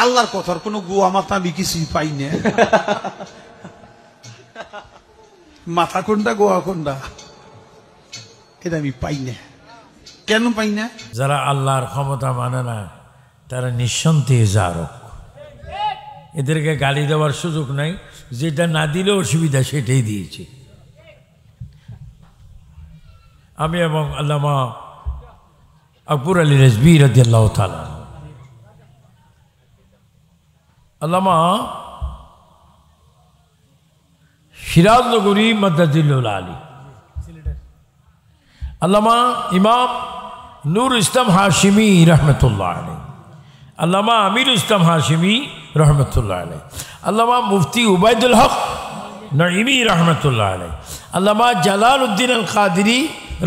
আল্লাহর কথার কোনো গোয়া মাথা আমি কিছুই পাই না। মাথা কোনটা গোয়া কোনটা এটা আমি পাই না। কেন পাই না? যারা আল্লাহর ক্ষমতা মানে না তারা নিঃসন্দেহে জারক। এদেরকে গালি দেওয়ার সুযোগ নাই, যেটা না দিলে অসুবিধা সেটাই দিয়েছে। আমি এবং আল্লামা আকবর আলী রেজভী রাদিয়াল্লাহু তাআলা, আল্লামা সিরাজনগরী মাদ্দাজিল্লুল আলী, আল্লামা ইমাম নূর ইসলাম হাশিমি রহমতুল্লাহ আলাইহি, আল্লামা আমির ইসলাম হাশিমি রহমতুল্লাহ আলাইহি, আল্লামা মুফতি উবাইদুল হক নঈমি রহমতুল্লাহ আলাইহি, আল্লামা জালালউদ্দিন আল কাদেরী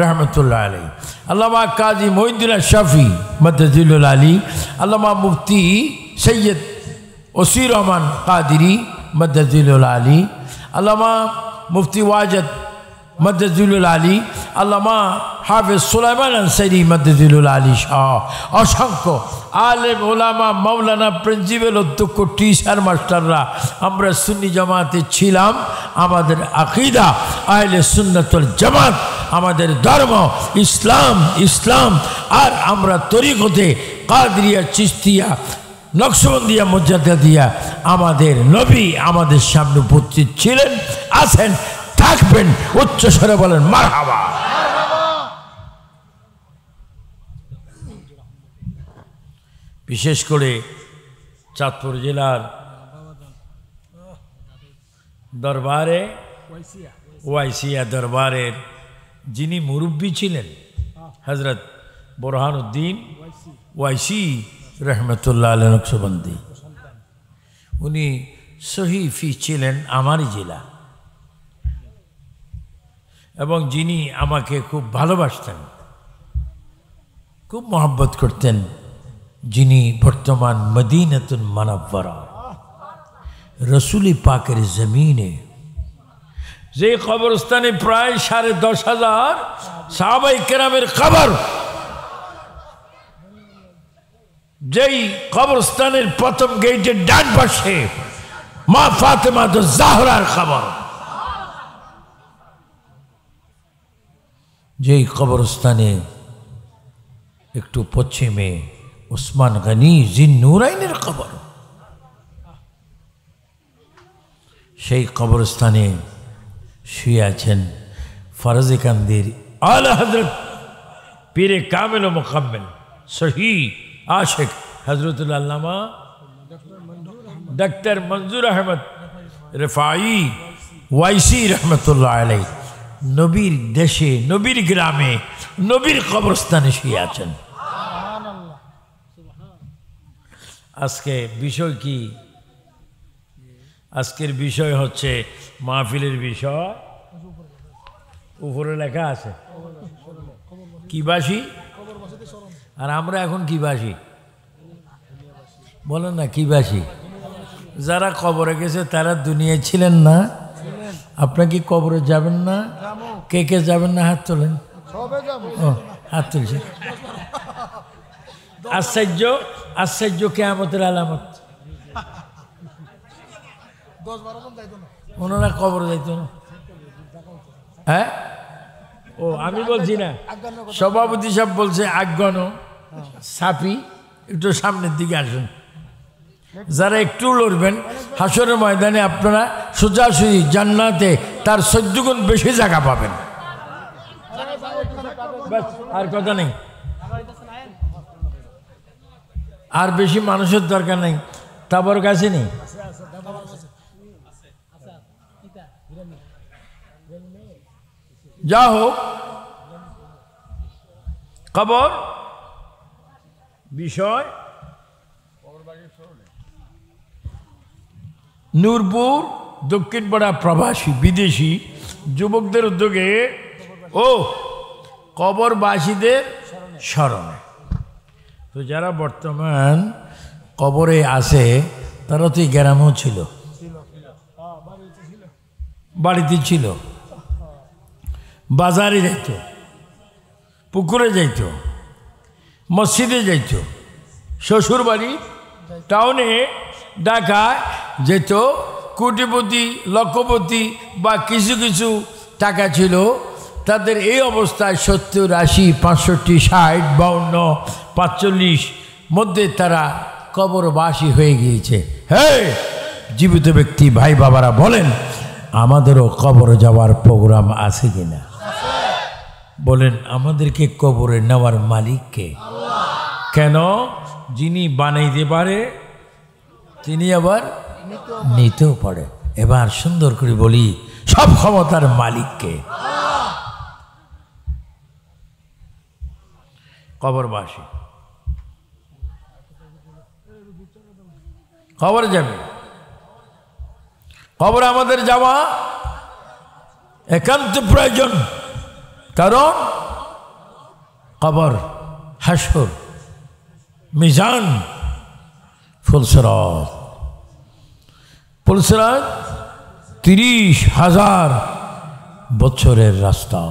রহমতুল্লাহ আলাইহি, আল্লামা কাজী মঈনুদ্দিন শাফি মাদ্দাজিল্লুল আলী, আল্লামা মুফতি সৈয়দ ওসির রহমান কাদেরী মাদ্দাজিল্লুল আলী, আল্লামা মুফতি ওয়াজেদ মাদ্দাজিল্লুল আলী, আল্লামা হাফেজ সুলাইমান আনসারী মাদ্দাজিল্লুল আলী সহ অসংখ্য আলেম ওলামা, মাওলানা, প্রিন্সিপাল, অধ্যক্ষ, টিচার, মাস্টাররা আমরা সুন্নি জামাতে ছিলাম। আমাদের আকীদা আহলে সুন্নাত ওয়াল জামাত, আমাদের ধর্ম ইসলাম, ইসলাম। আর আমরা তরিকতে কাদরিয়া, চিশতিয়া, নকশবন্দিয়া, মুজাদ্দিদিয়া। আমাদের নবী আমাদের সামনে উপস্থিত ছিলেন, আছেন, থাকবেন। উচ্চ স্বরে বলেন মারহাবা। বিশেষ করে চাঁদপুর জেলার দরবারে, ওয়াইসিয়া দরবারের যিনি মুরব্বী ছিলেন হজরত বোরহানুদ্দিন ওয়াইসি রহমতুল্লাহ আলাইহি নকশবন্দি, উনি সহিফি ছিলেন আমারই জেলা, এবং যিনি আমাকে খুব ভালোবাসতেন, খুব মহব্বত করতেন, যিনি বর্তমান মদিনাতুল মুনাওয়ারা রসুল পাকের জমিনে, যে কবরস্থানে প্রায় 10,500 সাহাবায়ে কেরামের কবর, যেই কবরস্থানের প্রথম গেটের ডান পাশে মা ফাতেমা জাহরার কবর, যেই কবরস্থানে একটু পশ্চিমে উসমান গনি জিন্নুরাইনের কবর, সেই কবরস্থানে শুয়ে আছেন ফরজে কান্দির আলা হযরত পীরে কামেল ও মুকাম্মেল সহি আশিক হযরতুল আল্লামা ডক্টর মনজুর আহমদ রিফাই ওয়াইসি রহমতুল্লাহ আলাইহি নবীর দেশে, নবীর গ্রামে, নবীর কবরস্থানে শুয়ে আছেন। আজকে বিষয় কি? আজকের বিষয় হচ্ছে মাহফিলের বিষয় উপরে লেখা আছে কি বাসি, আর আমরা এখন কি বাসি বলেন না? কি বাসি? যারা কবরে গেছে তারা দুনিয়ায় ছিলেন না। আপনার কি কবরে যাবেন না? কে কে যাবেন না? হাত তোলেন। ও, হাত তুলছে। আশ্চর্য, আশ্চর্য কিয়ামতের আলামত। ওনারা কবরে যাইতো না। হ্যাঁ, ও আমি বলছি না, সভাপতি সাহেব বলছে আজ্ঞান সাপি, একটু সামনের দিকে আসুন। যারা একটু লড়বেন হাসরের ময়দানে আপনারা সোজাসুজি জান্নাতে তার 14 গুণ বেশি জায়গা পাবেন। আর কথা নেই, আর বেশি মানুষের দরকার নেই। তাবর কাছে নেই, যা হোক, কবর বিষয় নূরপুর দক্ষিণপাড়া প্রবাসী বিদেশি যুবকদের উদ্যোগে ও কবরবাসীদের স্মরণে, তো যারা বর্তমান কবরে আছে তারা তো গ্রামেও ছিল, বাড়িতে ছিল, বাজারে যাইত, পুকুরে যাইত, মসজিদে যাইত, শ্বশুর বাড়ি টাউনে ঢাকায় যেত কোটিপতি লক্ষপতি বা কিছু কিছু টাকা ছিল, তাদের এই অবস্থায় 70, 80, 65, 60, 52, 45 মধ্যে তারা কবরবাসী হয়ে গিয়েছে। হে জীবিত ব্যক্তি ভাই বাবারা বলেন, আমাদেরও কবর যাওয়ার প্রোগ্রাম আছে কিনা? বলেন, আমাদেরকে কবরে নেওয়ার মালিক কে? কেন? যিনি বানাইতে পারে তিনি আবার নিতেও পারে। এবার সুন্দর করে বলি, সব ক্ষমতার মালিক কে? কবরবাসী কবর যাবে, কবর আমাদের যাওয়া একান্ত প্রয়োজন। কারণ কবর, হাসর, মিজান, ফুলসিরাত 30,000 বছরের রাস্তা।